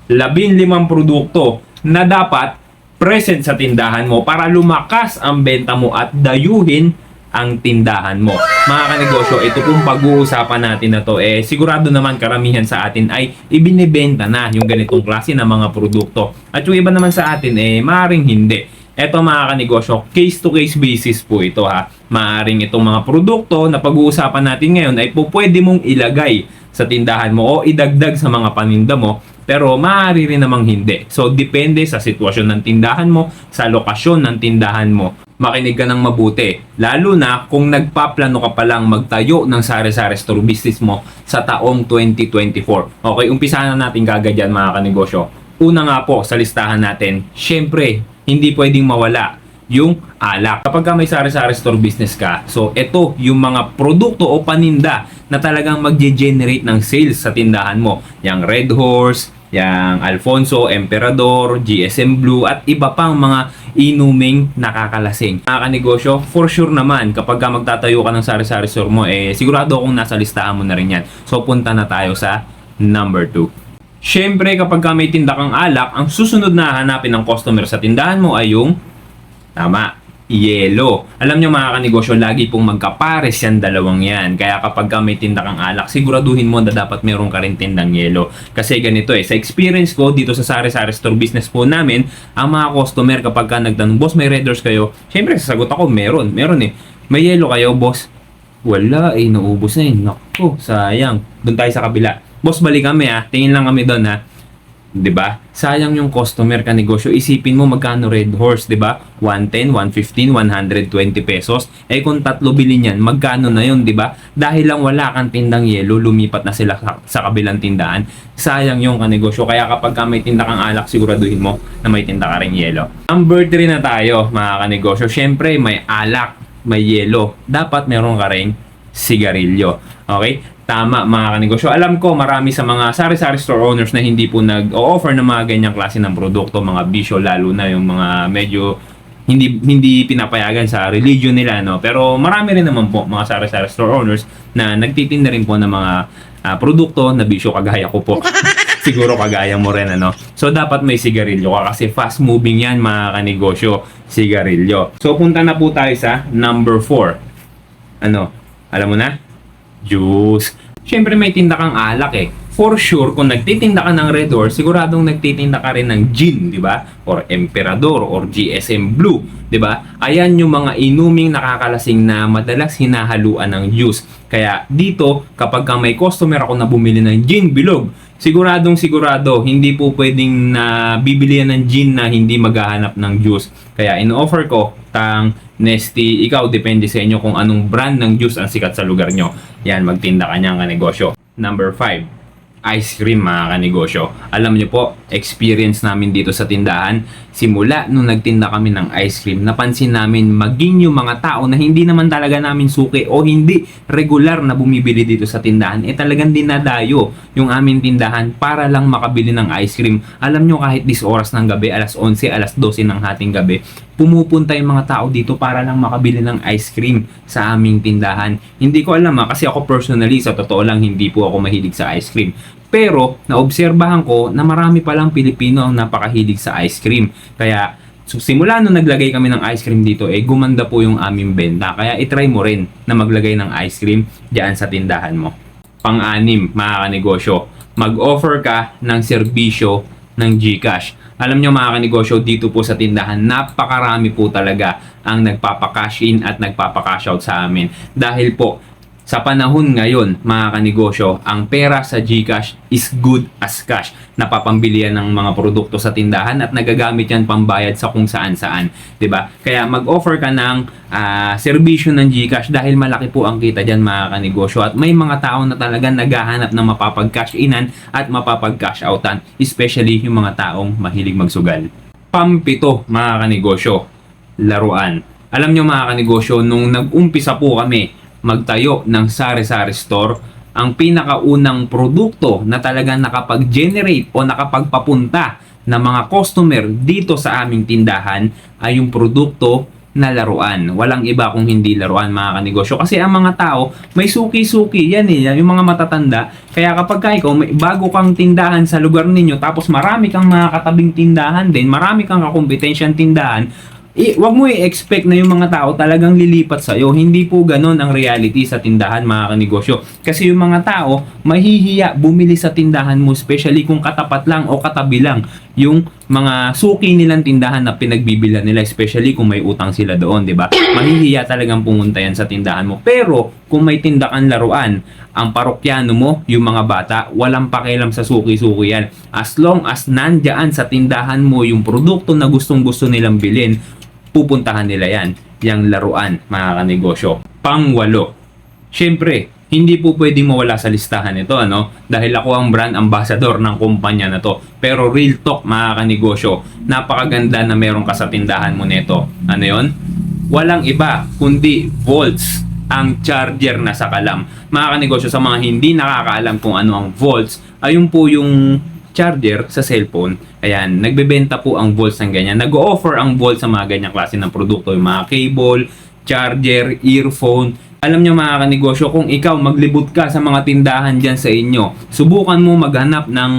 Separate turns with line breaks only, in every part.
15 produkto na dapat present sa tindahan mo para lumakas ang benta mo at dayuhin ang tindahan mo. Mga kanegosyo, ito pong pag-uusapan natin na to, sigurado naman karamihan sa atin ay ibinibenta na yung ganitong klase ng mga produkto. At yung iba naman sa atin, maaaring hindi. Ito mga kanegosyo, case-to-case basis po ito ha. Maaaring itong mga produkto na pag-uusapan natin ngayon ay pwede mong ilagay sa tindahan mo o idagdag sa mga paninda mo, pero maaari rin namang hindi. So, depende sa sitwasyon ng tindahan mo, sa lokasyon ng tindahan mo. Makinig ka ng mabuti. Lalo na kung nagpaplano ka palang magtayo ng sari-sari store business mo sa taong 2024. Okay, umpisahan na natin kagad yan mga kanegosyo. Una nga po sa listahan natin, syempre, hindi pwedeng mawala yung alak. Kapag ka may sari-sari store business ka, so ito yung mga produkto o paninda na talagang magge-generate ng sales sa tindahan mo. Yang Red Horse, yang Alfonso, Emperador, GSM Blue at iba pang mga inuming nakakalasing. Mga kanegosyo, for sure naman kapag ka magtatayo ka ng sari-sari store mo, sigurado akong nasa listahan mo na rin yan. So punta na tayo sa number 2. Syempre kapag ka may tinda kang alak, ang susunod na hanapin ng customer sa tindahan mo ay yung tama, yelo. Alam nyo mga kanegosyo, lagi pong magkapares yan dalawang yan. Kaya kapag ka may tinda kang alak, siguraduhin mo na dapat meron ka rin tindang yelo. Kasi ganito sa experience ko dito sa sari-sari store business po namin, ang mga customer kapag ka nagtanong, boss may Red Horse kayo? Syempre sasagot ako, meron May yelo kayo, boss? Wala naubos na Naku, sayang. Doon tayo sa kabila. Boss, balik kami tingin lang kami doon 'di ba? Sayang yung customer ka negosyo. Isipin mo magkano Red Horse, 'di ba? 110, 115, 120 pesos. Kung tatlo bilhin yan, magkano na 'yon, 'di ba? Dahil lang wala kang tindang yelo, lumipat na sila sa kabilang tindahan. Sayang yung kanegosyo. Kaya kapag may tinda kang alak, siguraduhin mo na may tinda ka ring yelo. Number 3 na tayo, mga kanegosyo. Syempre, may alak, may yelo. Dapat meron ka ring sigarilyo. Okay? Tama mga kanegosyo. Alam ko marami sa mga sari-sari store owners na hindi po nag-o-offer ng mga ganyang klase ng produkto, mga bisyo, lalo na yung mga medyo hindi pinapayagan sa religion nila, no? Pero marami rin naman po mga sari-sari store owners na nagtitinda rin po ng mga produkto na bisyo kagaya ko po. Siguro kagaya mo rin, ano? So dapat may sigarilyo ka kasi fast moving yan mga kanegosyo, sigarilyo. So punta na po tayo sa number 4. Ano? Alam mo na? Juice. Siyempre may tinda kang alak For sure, kung nagtitinda ka ng Red Horse, siguradong nagtitinda ka rin ng gin, di ba? Or Emperador, or GSM Blue, di ba? Ayan yung mga inuming nakakalasing na madalas hinahaluan ng juice. Kaya dito, kapag may customer ako na bumili ng gin bilog, siguradong sigurado, hindi po pwedeng bibilihan ng gin na hindi maghahanap ng juice. Kaya in-offer ko, Nesty, ikaw, depende sa inyo kung anong brand ng juice ang sikat sa lugar nyo. Yan, magtinda ka niyang kanegosyo. Number 5, ice cream mga kanegosyo. Alam nyo po, experience namin dito sa tindahan, simula nung nagtinda kami ng ice cream, napansin namin maging yung mga tao na hindi naman talaga namin suki o hindi regular na bumibili dito sa tindahan, talagang dinadayo yung aming tindahan para lang makabili ng ice cream. Alam nyo, kahit 10 oras ng gabi, alas 11, alas 12 ng hating gabi, pumupunta yung mga tao dito para lang makabili ng ice cream sa aming tindahan. Hindi ko alam kasi ako personally, sa totoo lang, hindi po ako mahilig sa ice cream. Pero, naobserbahan ko na marami palang Pilipino ang napakahilig sa ice cream. Kaya, simula nung naglagay kami ng ice cream dito, gumanda po yung aming benta. Kaya, itry mo rin na maglagay ng ice cream diyan sa tindahan mo. Pang-anim, mga kanegosyo, mag-offer ka ng serbisyo ng GCash. Alam nyo mga kanegosyo, dito po sa tindahan, napakarami po talaga ang nagpapakash in at nagpapakash out sa amin. Dahil po, sa panahon ngayon, mga kanegosyo, ang pera sa GCash is good as cash. Napapambilihan ng mga produkto sa tindahan at nagagamit yan pambayad sa kung saan-saan. 'Di ba? Kaya mag-offer ka ng serbisyo ng GCash dahil malaki po ang kita dyan mga kanegosyo. At may mga tao na talagang naghahanap ng mapapag-cash inan at mapapag-cash outan. Especially yung mga taong mahilig magsugal. Pampito, mga kanegosyo, laruan. Alam nyo mga kanegosyo, nung nag-umpisa po kami magtayo ng sari-sari store, ang pinakaunang produkto na talagang nakapag-generate o nakapagpapunta ng mga customer dito sa aming tindahan ay yung produkto na laruan. Walang iba kung hindi laruan, mga kanegosyo. Kasi ang mga tao, may suki-suki yan eh, yung mga matatanda. Kaya kapag ikaw, may bago kang tindahan sa lugar ninyo, tapos marami kang mga katabing tindahan din, marami kang kakompetensyang tindahan, wag mo i-expect na yung mga tao talagang lilipat sa'yo. Hindi po ganun ang reality sa tindahan, mga kanegosyo. Kasi yung mga tao, mahihiya bumili sa tindahan mo, especially kung katapat lang o katabi lang yung mga suki nilang tindahan na pinagbibilan nila, especially kung may utang sila doon, di ba? Mahihiya talagang pumunta yan sa tindahan mo. Pero kung may tindakan laruan, ang parokyano mo, yung mga bata, walang pakialam sa suki-suki yan. As long as nandyan sa tindahan mo yung produkto na gustong-gusto nilang bilhin, pupuntahan nila yan, yung laruan, mga kanegosyo. Pang-walo, syempre, hindi po pwedeng mawala sa listahan ito, ano? Dahil ako ang brand ambassador ng kumpanya na to. Pero real talk, mga kanegosyo, napakaganda na meron ka sa tindahan mo nito. Ano yon? Walang iba, kundi volts, ang charger na sa kalam. Mga kanegosyo, sa mga hindi nakakaalam kung ano ang volts, ayun po yung charger sa cellphone. Ayan, nagbebenta po ang Volts ng ganyan. Nag-o-offer ang Volts sa mga ganyang klase ng produkto, yung mga cable, charger, earphone. Alam nyo, mga kanegosyo, kung ikaw maglibot ka sa mga tindahan dyan sa inyo, subukan mo maghanap ng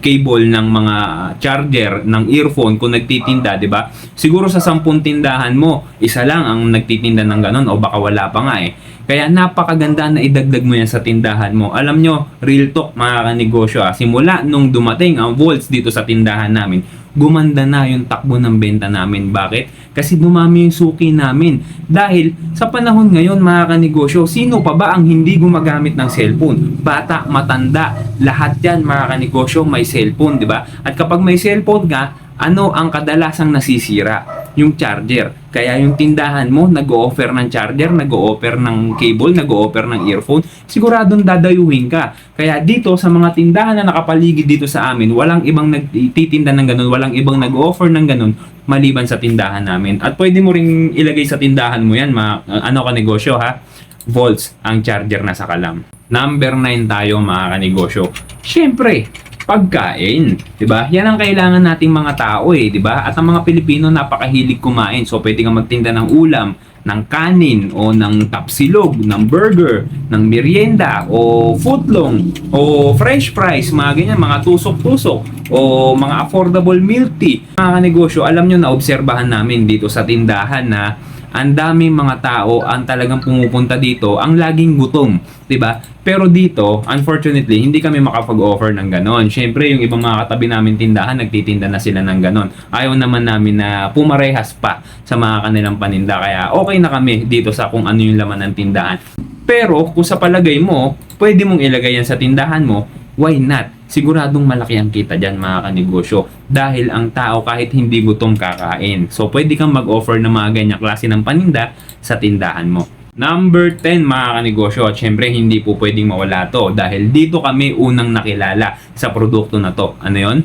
cable ng mga charger, ng earphone kung nagtitinda, di ba? Siguro sa 10 tindahan mo, isa lang ang nagtitinda ng ganon, o baka wala pa nga eh. Kaya napakaganda na idagdag mo yan sa tindahan mo. Alam nyo, real talk, mga kanegosyo, simula nung dumating ang Volts dito sa tindahan namin, gumanda na yung takbo ng benta namin. Bakit? Kasi dumami yung suki namin. Dahil sa panahon ngayon, mga kanegosyo, sino pa ba ang hindi gumagamit ng cellphone? Bata, matanda, lahat yan, mga kanegosyo, may cellphone, di ba? At kapag may cellphone ka, ano ang kadalasang nasisira? Yung charger. Kaya yung tindahan mo nag-o-offer ng charger, nag-o-offer ng cable, nag-o-offer ng earphone, siguradong dadayuhin ka. Kaya dito sa mga tindahan na nakapaligid dito sa amin, walang ibang nagtitinda ng ganun, walang ibang nag-o-offer ng ganun maliban sa tindahan namin. At pwede mo ring ilagay sa tindahan mo yan, ano ka negosyo ha? Volts ang charger na sa kalam. Number 9 tayo, mga kanegosyo. Syempre, pagkain, 'di ba? Yan ang kailangan nating mga tao eh, 'di ba? At ang mga Pilipino napakahilig kumain. So pwede kang magtinda ng ulam, ng kanin o ng tapsilog, ng burger, ng merienda o footlong o fresh fries, mga ganyan, mga tusok-tusok o mga affordable milk tea. Mga kanegosyo, alam nyo na obserbahan namin dito sa tindahan na ang daming mga tao ang talagang pumupunta dito ang laging gutom, 'di ba? Pero dito, unfortunately, hindi kami makapag-offer ng ganon. Syempre, yung ibang mga katabi namin tindahan, nagtitinda na sila ng ganon. Ayaw naman namin na pumarehas pa sa mga kanilang paninda. Kaya okay na kami dito sa kung ano yung laman ng tindahan. Pero kung sa palagay mo, pwede mong ilagay yan sa tindahan mo, why not? Siguradong malaki ang kita dyan, mga kanegosyo. Dahil ang tao kahit hindi gutom kakain. So pwede kang mag-offer ng mga ganyang klase ng paninda sa tindahan mo. Number 10, mga kanegosyo, at syempre hindi po pwedeng mawala to dahil dito kami unang nakilala sa produkto na to. Ano yon?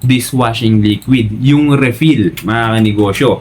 Dishwashing liquid, yung refill, mga kanegosyo.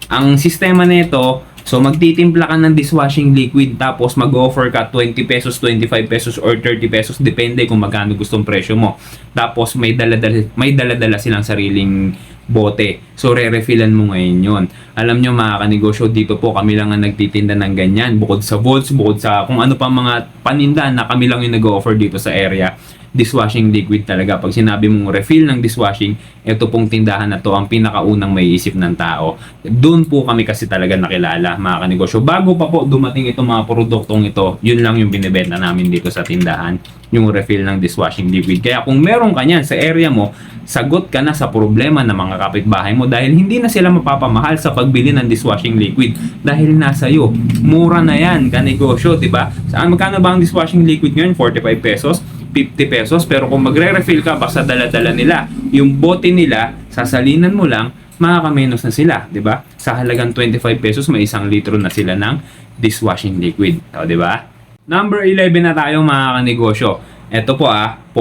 Ang sistema nito, so magtitimpla ka ng dishwashing liquid tapos mag-offer ka 20 pesos, 25 pesos or 30 pesos, depende kung magkano gustong presyo mo. Tapos may dala-dala silang sariling bote. So, re-refillan mo ngayon yun. Alam nyo, mga kanegosyo, dito po kami lang ang nagtitinda ng ganyan. Bukod sa Volts, bukod sa kung ano pa mga paninda na kami lang yung nag-offer dito sa area. Dishwashing liquid talaga. Pag sinabi mong refill ng dishwashing, ito pong tindahan na to ang pinakaunang may isip ng tao. Doon po kami kasi talaga nakilala, mga kanegosyo. Bago pa po dumating itong mga produktong ito, yun lang yung binibenta namin dito sa tindahan, yung refill ng dishwashing liquid. Kaya kung meron ka niyan sa area mo, sagot ka na sa problema ng mga kapitbahay mo dahil hindi na sila mapapamahal sa pagbili ng dishwashing liquid dahil nasa iyo. Mura na yan, kanegosyo, diba? Saan magkano ba ang dishwashing liquid ngayon? 45 pesos? 50 pesos, pero kung magre-refill ka, basta dala-dala nila yung bote nila, sasalinan mo lang, makakamenos na sila, di ba? Sa halagang 25 pesos, may 1 litro na sila ng dishwashing liquid, o, di ba? Number 11 na tayo, mga kanegosyo. Ito po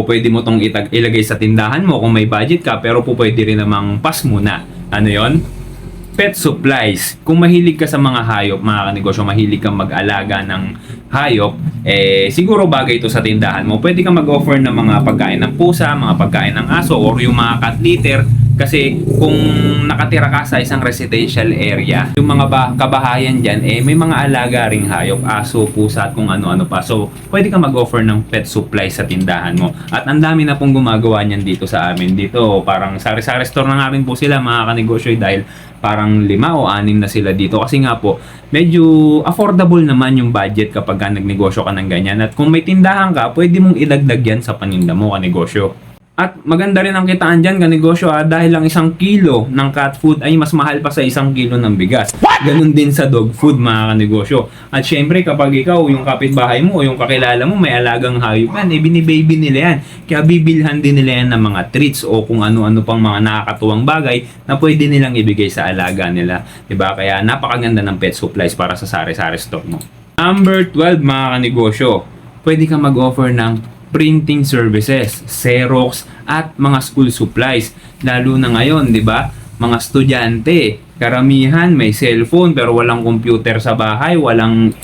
pwede mo tong ilagay sa tindahan mo kung may budget ka, pero pwede rin namang pass muna. Ano yon? Pet supplies. Kung mahilig ka sa mga hayop, mga kanegosyo, mahilig kang mag-alaga ng hayop, siguro bagay ito sa tindahan mo. Pwede kang mag-offer ng mga pagkain ng pusa, mga pagkain ng aso, or yung mga cat litter Kasi kung nakatira ka sa isang residential area, yung mga kabahayan dyan, may mga alaga ring hayop, aso, pusa at kung ano-ano pa. So, pwede ka mag-offer ng pet supply sa tindahan mo. At ang dami na pong gumagawa niyan dito sa amin. Dito, parang sari-sari store na nga rin po sila mga kanegosyo dahil parang 5 o 6 na sila dito. Kasi nga po, medyo affordable naman yung budget kapag ka nagnegosyo ka ng ganyan. At kung may tindahan ka, pwede mong idagdag yan sa paninda mo kanegosyo. At maganda rin ang kitaan dyan, kanegosyo dahil lang 1 kilo ng cat food ay mas mahal pa sa 1 kilo ng bigas. Ganun din sa dog food mga kanegosyo. At syempre kapag ikaw, yung kapitbahay mo o yung kakilala mo may alagang hayop yan, binibaby nila yan. Kaya bibilhan din nila yan ng mga treats o kung ano-ano pang mga nakakatuwang bagay na pwede nilang ibigay sa alaga nila. Diba? Kaya napakaganda ng pet supplies para sa sari-sari store mo. Number 12 mga kanegosyo, pwede ka mag-offer ng printing services, Xerox at mga school supplies. Lalo na ngayon, 'di ba? Mga estudyante, karamihan may cellphone pero walang computer sa bahay, walang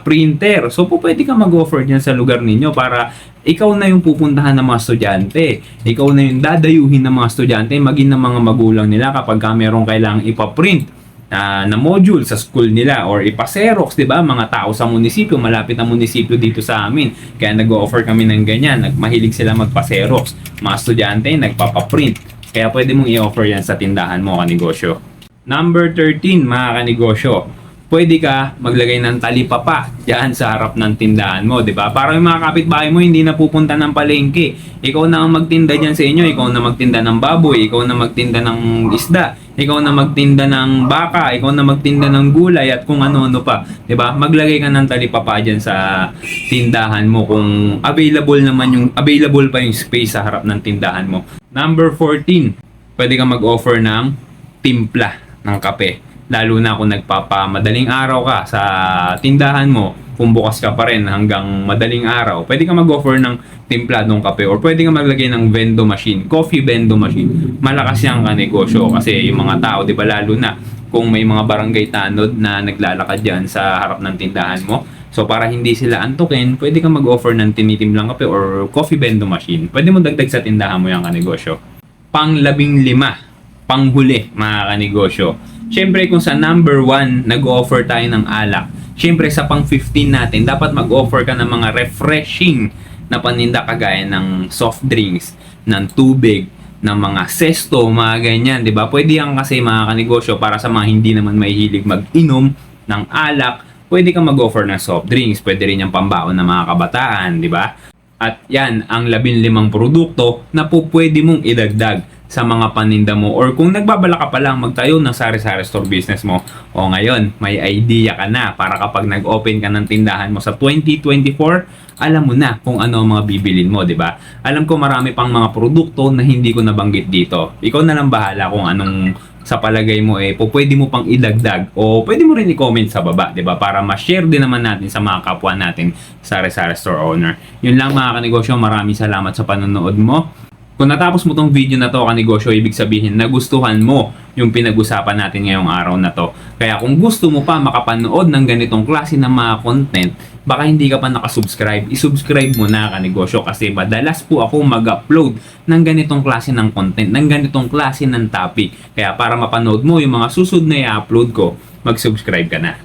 printer. So pwede ka mag-offer diyan sa lugar ninyo para ikaw na yung pupuntahan ng mga estudyante. Ikaw na yung dadayuhin ng mga estudyante, maging ng mga magulang nila kapag merong kailangang ipa-print na module sa school nila or ipa-Xerox, 'di ba? Mga tao sa munisipyo, malapit na munisipyo dito sa amin. Kaya nag-o-offer kami ng ganyan. Mahilig sila magpa-Xerox. Mga estudyante nagpapa-print. Kaya pwede mong i-offer yan sa tindahan mo, kanegosyo. Number 13, mga kanegosyo. Pwede ka maglagay ng talipapa diyan sa harap ng tindahan mo, 'di ba? Para yung mga kapitbahay mo hindi na pupunta ng palengke. Ikaw na ang magtinda diyan sa inyo, ikaw na magtinda ng baboy, ikaw na magtinda ng isda, ikaw na magtinda ng baka, ikaw na magtinda ng gulay at kung ano-ano pa, 'di ba? Maglagay ka ng talipapa diyan sa tindahan mo kung available pa yung space sa harap ng tindahan mo. Number 14, pwede ka mag-offer ng timpla ng kape. Lalo na kung nagpapamadaling araw ka sa tindahan mo, kung bukas ka pa rin hanggang madaling araw, pwede ka mag-offer ng timpladong kape or pwede ka maglagay ng vendo machine, coffee vendo machine. Malakas yung kanegosyo kasi yung mga tao, di ba, lalo na kung may mga barangay tanod na naglalakad dyan sa harap ng tindahan mo. So para hindi sila antukin, pwede ka mag-offer ng tinitimplang kape or coffee vendo machine. Pwede mo dagdag sa tindahan mo yung kanegosyo. Pang-15, panghuli mga kanegosyo. Siyempre kung sa number 1 nag-offer tayo ng alak, siyempre sa pang 15 natin dapat mag-offer ka ng mga refreshing na paninda kagaya ng soft drinks, ng tubig, ng mga sesto, mga ganyan, 'di ba? Pwede yan kasi mga kanegosyo para sa mga hindi naman mahilig mag-inom ng alak, pwede kang mag-offer ng soft drinks, pwede rin yung pambaon ng mga kabataan, 'di ba? At yan ang 15 produkto na po pwede mong idagdag sa mga paninda mo or kung nagbabala ka pa lang magtayo ng sari-sari store business mo o ngayon may idea ka na para kapag nag-open ka ng tindahan mo sa 2024 alam mo na kung ano ang mga bibilin mo, 'di ba? Alam ko marami pang mga produkto na hindi ko nabanggit dito. Ikaw na lang bahala kung anong sa palagay mo pwede mo pang idagdag o pwede mo rin i-comment sa baba, 'di ba? Para ma-share din naman natin sa mga kapwa natin sari-sari store owner. Yun lang mga kanegosyo, maraming salamat sa panonood mo. Kung natapos mo tong video na to kanegosyo, ibig sabihin nagustuhan mo yung pinag-usapan natin ngayong araw na to. Kaya kung gusto mo pa makapanood ng ganitong klase ng mga content, baka hindi ka pa nakasubscribe, isubscribe mo na kanegosyo kasi madalas po ako mag-upload ng ganitong klase ng content, ng ganitong klase ng topic. Kaya para mapanood mo yung mga susunod na i-upload ko, mag-subscribe ka na.